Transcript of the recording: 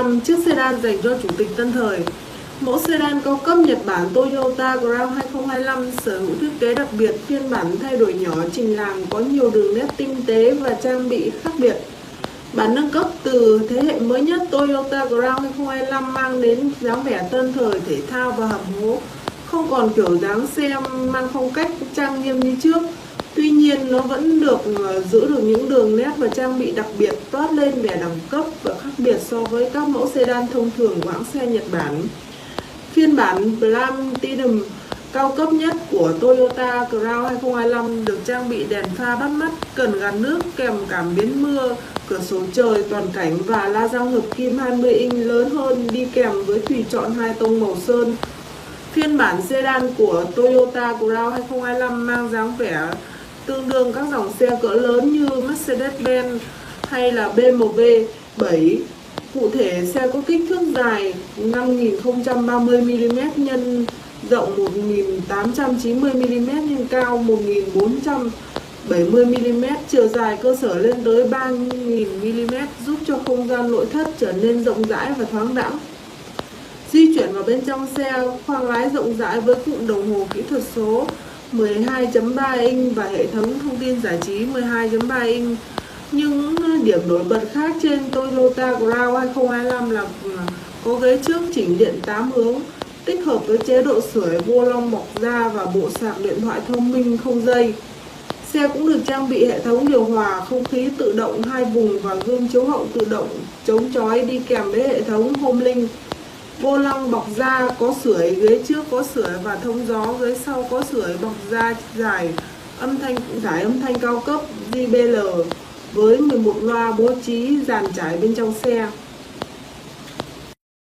2025, chiếc sedan dành cho chủ tịch tân thời. Mẫu sedan cao cấp Nhật Bản Toyota Crown 2025 sở hữu thiết kế đặc biệt, phiên bản thay đổi nhỏ trình làng có nhiều đường nét tinh tế và trang bị khác biệt. Bản nâng cấp từ thế hệ mới nhất Toyota Crown 2025 mang đến dáng vẻ tân thời, thể thao và hầm hố, không còn kiểu dáng xe mang phong cách trang nghiêm như trước. Tuy nhiên, nó vẫn được giữ được những đường nét và trang bị đặc biệt, toát lên vẻ đẳng cấp và khác biệt so với các mẫu sedan thông thường của hãng xe Nhật Bản. Phiên bản Platinum cao cấp nhất của Toyota Crown 2025 được trang bị đèn pha bắt mắt, cần gạt nước kèm cảm biến mưa, cửa sổ trời toàn cảnh và la răng hợp kim 20 inch lớn hơn đi kèm với tùy chọn 2 tông màu sơn. Phiên bản sedan của Toyota Crown 2025 mang dáng vẻ tương đương các dòng xe cỡ lớn như Mercedes-Benz hay là BMW 7. Cụ thể, xe có kích thước dài 5030mm x rộng 1890mm x cao 1470mm, chiều dài cơ sở lên tới 3000mm, giúp cho không gian nội thất trở nên rộng rãi và thoáng đãng. Di chuyển vào bên trong xe, khoang lái rộng rãi với cụm đồng hồ kỹ thuật số 12.3 inch và hệ thống thông tin giải trí 12.3 inch. Những điểm nổi bật khác trên Toyota Crown 2025 là có ghế trước chỉnh điện 8 hướng, tích hợp với chế độ sưởi, vô lăng bọc da và bộ sạc điện thoại thông minh không dây. Xe cũng được trang bị hệ thống điều hòa không khí tự động 2 vùng và gương chiếu hậu tự động chống chói đi kèm với hệ thống Homelink. Vô lăng bọc da có sưởi, ghế trước có sưởi và thông gió, ghế sau có sưởi bọc da dài, giải âm thanh cao cấp JBL với 11 loa bố trí dàn trải bên trong xe.